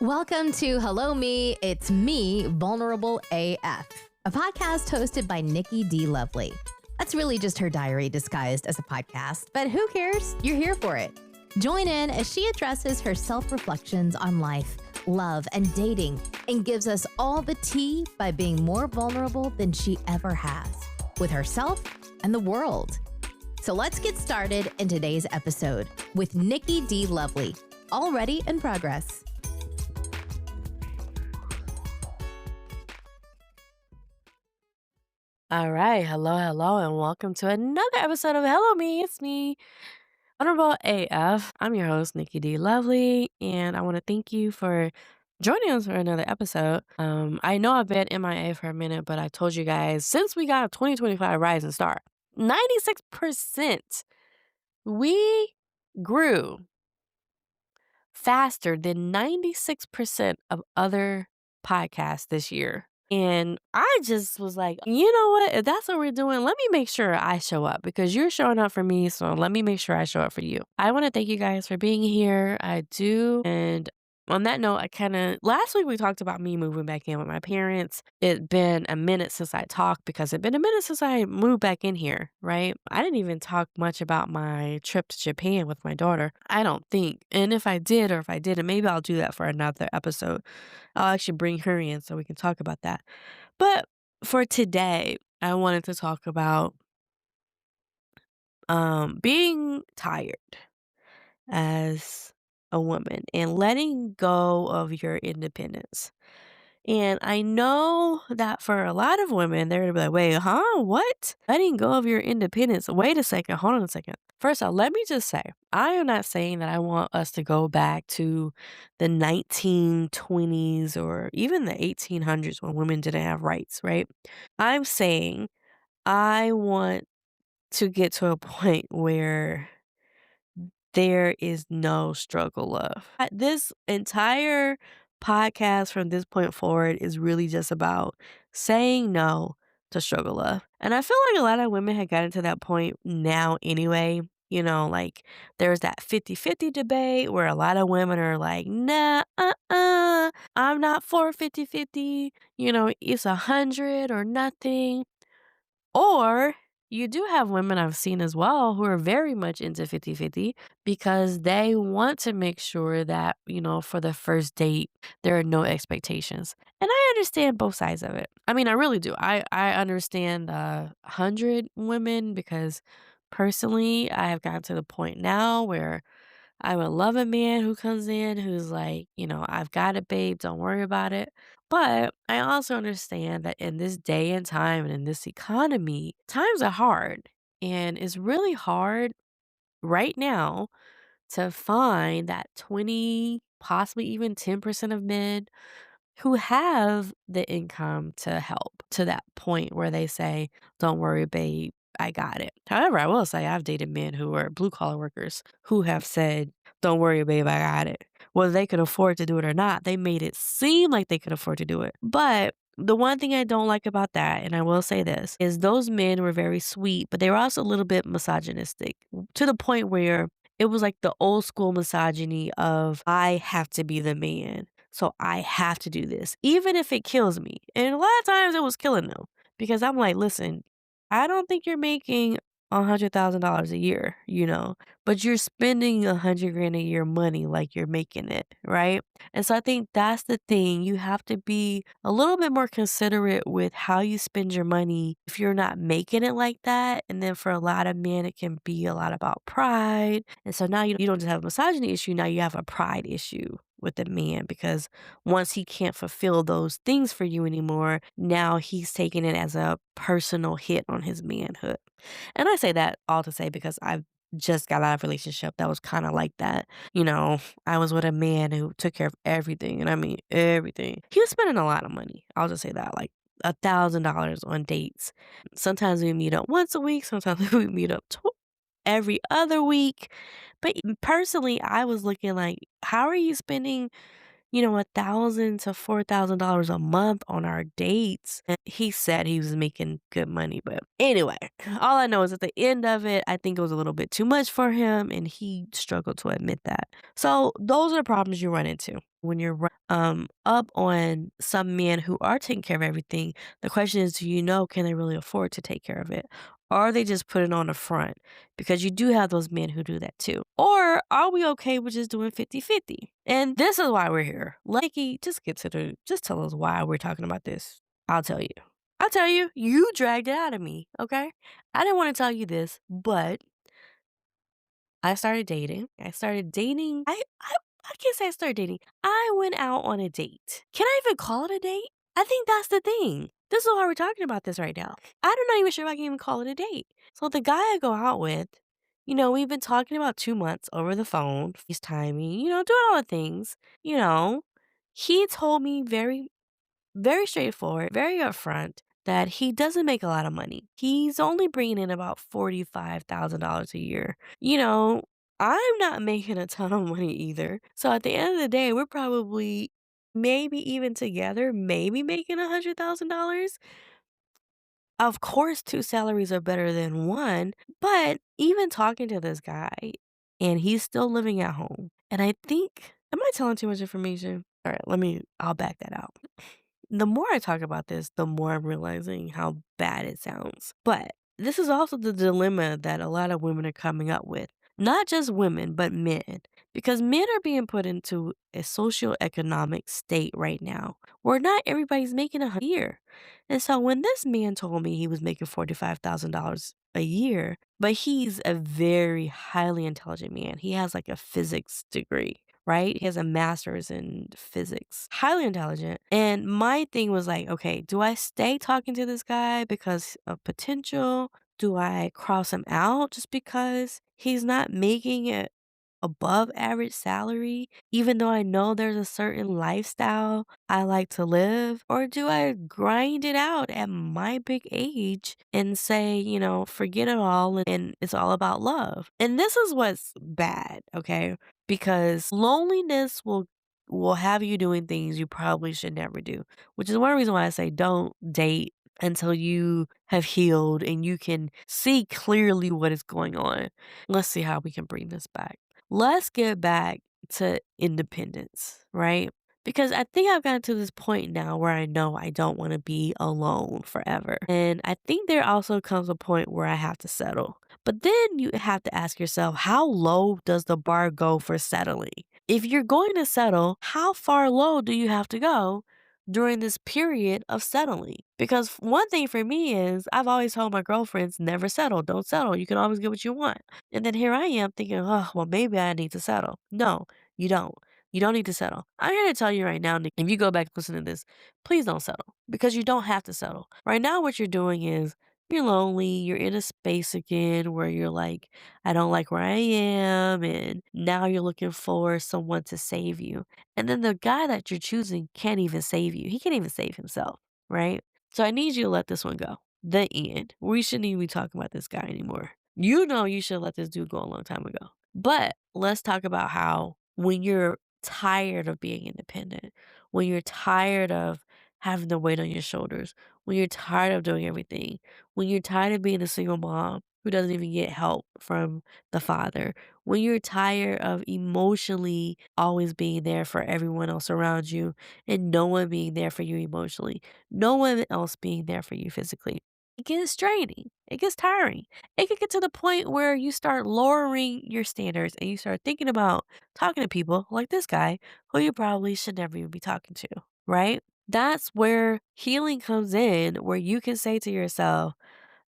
Welcome to Hello Me, It's Me, Vulnerable AF, a podcast hosted by Nikki D. Lovely. That's really just her diary disguised as a podcast, but who cares? You're here for it. Join in as she addresses her self-reflections on life, love, and dating, and gives us all the tea by being more vulnerable than she ever has, with herself and the world. So let's get started in today's episode with Nikki D. Lovely, already in progress. All right. Hello, and welcome to another episode of Hello Me, It's Me, Vulnerable AF. I'm your host, Nikki D. Lovely, and I want to thank you for joining us for another episode. I know I've been MIA for a minute, but I told you guys, since we got a 2025 Rising Star, 96%, we grew faster than 96% of other podcasts this year. And I just was like, you know what? If that's what we're doing, let me make sure I show up because you're showing up for me. So let me make sure I show up for you. I want to thank you guys for being here. I do. And on that note, last week we talked about me moving back in with my parents. It's been a minute since I talked because it's been a minute since I moved back in here, right? I didn't even talk much about my trip to Japan with my daughter. I don't think. And if I did or if I didn't, maybe I'll do that for another episode. I'll actually bring her in so we can talk about that. But for today, I wanted to talk about being tired as a woman and letting go of your independence. And I know that for a lot of women, they're gonna be like, wait, huh? What? Letting go of your independence. Wait a second. Hold on a second. First off, let me just say, I am not saying that I want us to go back to the 1920s or even the 1800s when women didn't have rights, right? I'm saying I want to get to a point where there is no struggle love. This entire podcast from this point forward is really just about saying no to struggle love. And I feel like a lot of women have gotten to that point now anyway. You know, like there's that 50-50 debate where a lot of women are like, nah, I'm not for 50-50. You know, it's 100 or nothing. Or you do have women I've seen as well who are very much into 50-50 because they want to make sure that, you know, for the first date, there are no expectations. And I understand both sides of it. I mean, I really do. I understand 100 women because personally, I have gotten to the point now where I would love a man who comes in who's like, you know, I've got it, babe. Don't worry about it. But I also understand that in this day and time and in this economy, times are hard. And it's really hard right now to find that 20, possibly even 10% of men who have the income to help to that point where they say, don't worry, babe, I got it. However, I will say I've dated men who are blue collar workers who have said, don't worry, babe, I got it. Whether they could afford to do it or not, they made it seem like they could afford to do it. But the one thing I don't like about that, and I will say this, is those men were very sweet, but they were also a little bit misogynistic to the point where it was like the old school misogyny of I have to be the man. So I have to do this, even if it kills me. And a lot of times it was killing them because I'm like, listen, I don't think you're making $100,000 a year, you know, but you're spending 100 grand a year money like you're making it, right? And so I think that's the thing. You have to be a little bit more considerate with how you spend your money if you're not making it like that. And then for a lot of men, it can be a lot about pride. And so now you don't just have a misogyny issue, now you have a pride issue with the man because once he can't fulfill those things for you anymore, now he's taking it as a personal hit on his manhood. And I say that all to say because I've just got out of a relationship that was kind of like that. You know, I was with a man who took care of everything, and I mean everything. He was spending a lot of money. I'll just say that, like $1,000 on dates. Sometimes we meet up once a week. Sometimes we meet up every other week. But personally, I was looking like, how are you spending $1,000 to $4,000 a month on our dates. And he said he was making good money. But anyway, all I know is at the end of it, I think it was a little bit too much for him and he struggled to admit that. So those are the problems you run into when you're up on some men who are taking care of everything. The question is, do you know, can they really afford to take care of it? Or are they just putting on the front? Because you do have those men who do that too. Or are we okay with just doing 50-50? And this is why we're here. Likey, just tell us why we're talking about this. I'll tell you. I'll tell you, you dragged it out of me, okay? I didn't want to tell you this, but I started dating. I can't say I started dating. I went out on a date. Can I even call it a date? I think that's the thing. This is why we're talking about this right now. I'm not even sure if I can even call it a date. So the guy I go out with, we've been talking about 2 months over the phone, FaceTiming, doing all the things, you know. He told me very very straightforward, very upfront that he doesn't make a lot of money. He's only bringing in about $45,000 a year. I'm not making a ton of money either. So at the end of the day, we're probably maybe even together, maybe making $100,000. Of course, two salaries are better than one, but even talking to this guy, and he's still living at home. And I think, am I telling too much information? All right, I'll back that out. The more I talk about this, the more I'm realizing how bad it sounds. But this is also the dilemma that a lot of women are coming up with. Not just women, but men. Because men are being put into a socioeconomic state right now where not everybody's making a year. And so when this man told me he was making $45,000 a year, but he's a very highly intelligent man. He has like a physics degree, right? He has a master's in physics, highly intelligent. And my thing was like, okay, do I stay talking to this guy because of potential? Do I cross him out just because he's not making it above average salary, even though I know there's a certain lifestyle I like to live? Or do I grind it out at my big age and say, forget it all and it's all about love? And this is what's bad, okay? Because loneliness will have you doing things you probably should never do, which is one reason why I say don't date until you have healed and you can see clearly what is going on. Let's see how we can bring this back. Let's get back to independence, right? Because I think I've gotten to this point now where I know I don't want to be alone forever. And I think there also comes a point where I have to settle. But then you have to ask yourself, how low does the bar go for settling? If you're going to settle, how far low do you have to go during this period of settling? Because one thing for me is I've always told my girlfriends, never settle, don't settle. You can always get what you want. And then here I am thinking, oh, well, maybe I need to settle. No, you don't. You don't need to settle. I'm here to tell you right now, Nick, if you go back and listen to this, please don't settle because you don't have to settle. Right now, what you're doing is you're lonely, you're in a space again where you're like, I don't like where I am. And now you're looking for someone to save you. And then the guy that you're choosing can't even save you. He can't even save himself, right? So I need you to let this one go. The end. We shouldn't even be talking about this guy anymore. You know you should let this dude go a long time ago. But let's talk about how when you're tired of being independent, when you're tired of having the weight on your shoulders, when you're tired of doing everything, when you're tired of being a single mom who doesn't even get help from the father, when you're tired of emotionally always being there for everyone else around you and no one being there for you emotionally, no one else being there for you physically. It gets draining. It gets tiring. It can get to the point where you start lowering your standards and you start thinking about talking to people like this guy who you probably should never even be talking to, right? That's where healing comes in, where you can say to yourself,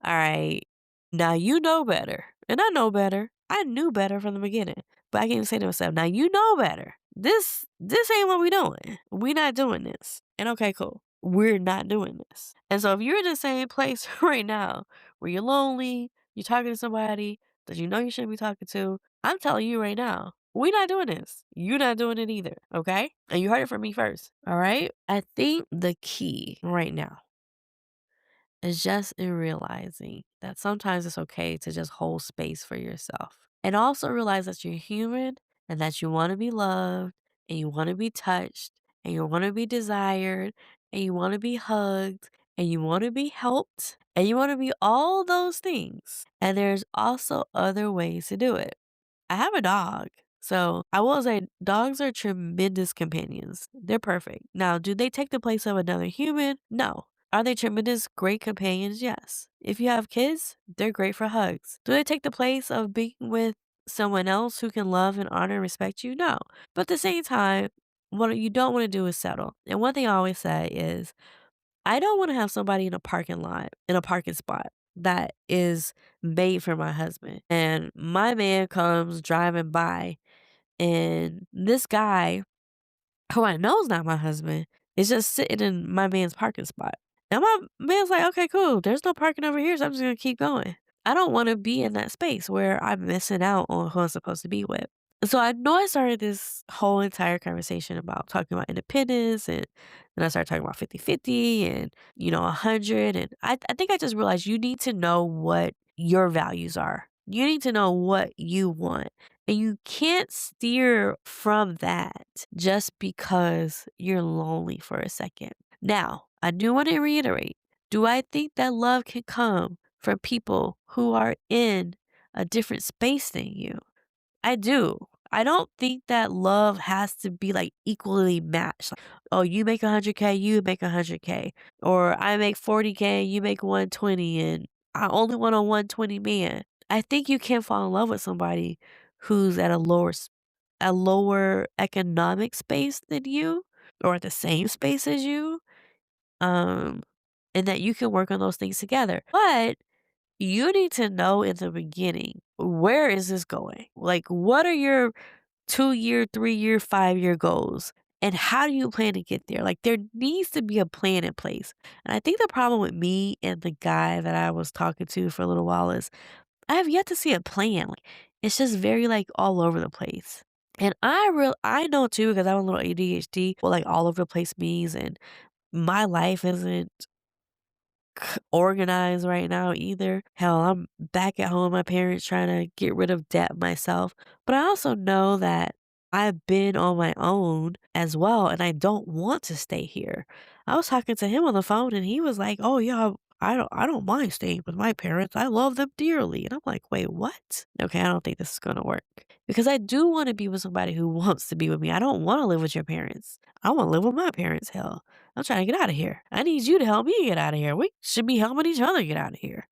all right, now you know better. And I know better. I knew better from the beginning. But I can even say to myself, now you know better. This ain't what we doing. We not doing this. And okay, cool. We're not doing this. And so if you're in the same place right now where you're lonely, you're talking to somebody that you know you shouldn't be talking to, I'm telling you right now, we not doing this. You're not doing it either. Okay? And you heard it from me first. All right? I think the key right now is just in realizing that sometimes it's okay to just hold space for yourself. And also realize that you're human and that you want to be loved and you want to be touched and you want to be desired and you want to be hugged and you want to be helped and you want to be all those things. And there's also other ways to do it. I have a dog. So I will say dogs are tremendous companions. They're perfect. Now, do they take the place of another human? No. Are they tremendous, great companions? Yes. If you have kids, they're great for hugs. Do they take the place of being with someone else who can love and honor and respect you? No. But at the same time, what you don't want to do is settle. And one thing I always say is, I don't want to have somebody in a parking lot, in a parking spot that is made for my husband. And my man comes driving by, and this guy, who I know is not my husband, is just sitting in my man's parking spot. And my man's like, okay, cool. There's no parking over here, so I'm just going to keep going. I don't want to be in that space where I'm missing out on who I'm supposed to be with. So I know I started this whole entire conversation about talking about independence, and then I started talking about 50-50 and, 100. And I think I just realized you need to know what your values are. You need to know what you want. And you can't steer from that just because you're lonely for a second. Now, I do want to reiterate, do I think that love can come from people who are in a different space than you? I do. I don't think that love has to be like equally matched. Like, oh, you make 100K, you make 100K. Or I make 40K, you make 120, and I only want a 120 man. I think you can fall in love with somebody who's at a lower economic space than you or at the same space as you. Um, and that you can work on those things together. But you need to know in the beginning, where is this going? Like, what are your 2-year, 3-year, 5-year goals? And how do you plan to get there? Like, there needs to be a plan in place. And I think the problem with me and the guy that I was talking to for a little while is I have yet to see a plan. Like, it's just very like all over the place. And I know too, because I have a little ADHD, what like all over the place means, and my life isn't organized right now either. Hell, I'm back at home with my parents trying to get rid of debt myself. But I also know that I've been on my own as well, and I don't want to stay here. I was talking to him on the phone, and he was like, "Oh yeah, I don't mind staying with my parents. I love them dearly." And I'm like, "Wait, what?" Okay, I don't think this is gonna work. Because I do want to be with somebody who wants to be with me. I don't want to live with your parents. I want to live with my parents. Hell, I'm trying to get out of here. I need you to help me get out of here. We should be helping each other get out of here.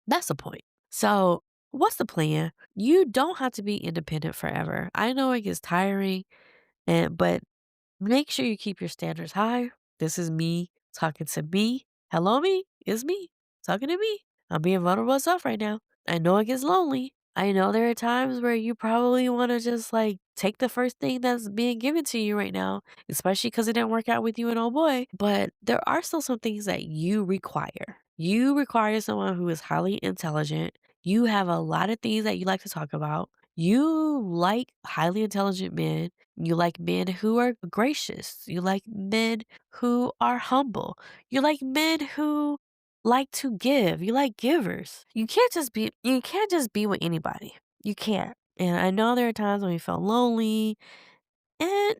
That's the point. So, what's the plan? You don't have to be independent forever. I know it gets tiring, but make sure you keep your standards high. This is me talking to me. Hello, me. It's me talking to me. I'm being vulnerable as stuff right now. I know it gets lonely. I know there are times where you probably want to just like take the first thing that's being given to you right now, especially because it didn't work out with you and oh boy. But there are still some things that you require. You require someone who is highly intelligent. You have a lot of things that you like to talk about. You like highly intelligent men. You like men who are gracious. You like men who are humble. You like men who like to give. You like givers. You can't just be with anybody. You can't. And I know there are times when you felt lonely, and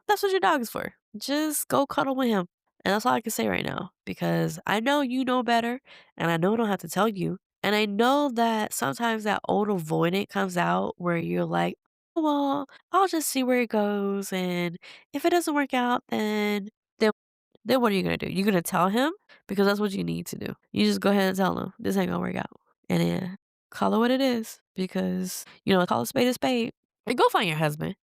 that's what your dog is for. Just go cuddle with him. And that's all I can say right now, because I know you know better, and I know I don't have to tell you. And I know that sometimes that old avoidant comes out where you're like, "Oh, well, I'll just see where it goes. And if it doesn't work out, then what are you gonna do? You're gonna tell him, because that's what you need to do. You just go ahead and tell him this ain't gonna work out. And then call it what it is, because call a spade a spade. And go find your husband.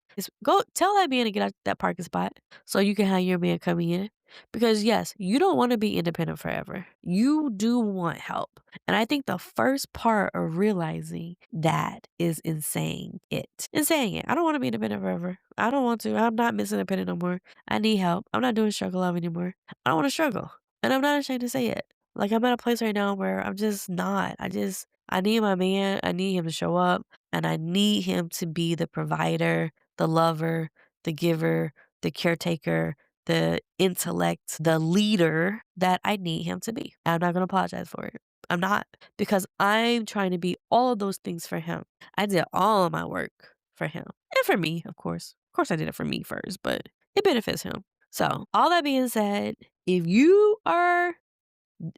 Go tell that man to get out that parking spot so you can have your man coming in. Because yes, you don't want to be independent forever. You do want help. And I think the first part of realizing that is in saying it. In saying it. I don't want to be independent forever. I don't want to. I'm not Miss Independent no more. I need help. I'm not doing struggle love anymore. I don't want to struggle. And I'm not ashamed to say it. Like, I'm at a place right now where I'm just not. I need my man. I need him to show up, and I need him to be the provider, the lover, the giver, the caretaker, the intellect, the leader that I need him to be. I'm not going to apologize for it. I'm not, because I'm trying to be all of those things for him. I did all of my work for him and for me, of course. course I did it for me first, but it benefits him. So all that being said, if you are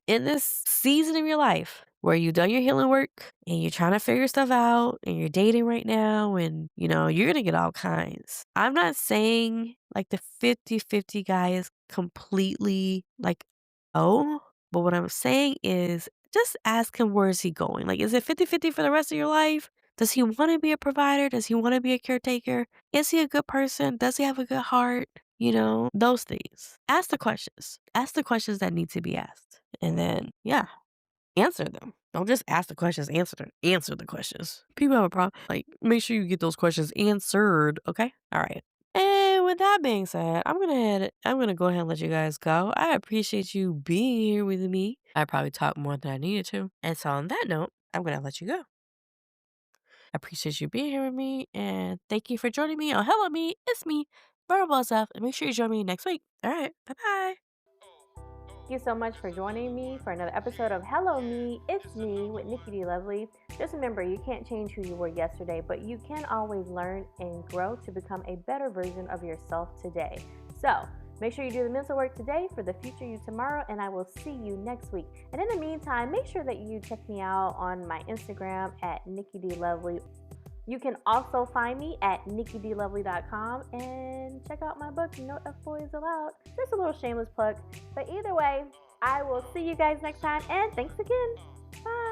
in this season of your life where you've done your healing work and you're trying to figure stuff out and you're dating right now and you're going to get all kinds. I'm not saying like the 50-50 guy is completely like, oh, but what I'm saying is just ask him, where is he going? Like, is it 50-50 for the rest of your life? Does he want to be a provider? Does he want to be a caretaker? Is he a good person? Does he have a good heart? Those things. Ask the questions. Ask the questions that need to be asked. And then, yeah, answer them. Don't just ask the questions, answer them. Answer the questions. People have a problem. Like, make sure you get those questions answered, okay? All right. And with that being said, I'm gonna go ahead and let you guys go. I appreciate you being here with me. I probably talked more than I needed to. And so on that note, I'm gonna let you go. I appreciate you being here with me, and thank you for joining me on Hello Me. It's me, Verbal SF, and make sure you join me next week. All right, bye-bye. Thank you so much for joining me for another episode of Hello Me, It's Me with Nikki D. Lovely. Just remember, you can't change who you were yesterday, but you can always learn and grow to become a better version of yourself today. So make sure you do the mental work today for the future you tomorrow, and I will see you next week. And in the meantime, make sure that you check me out on my Instagram at Nikki D. Lovely. You can also find me at nikkidlovely.com and check out my book, No F Boys Allowed. Just a little shameless plug. But either way, I will see you guys next time, and thanks again. Bye.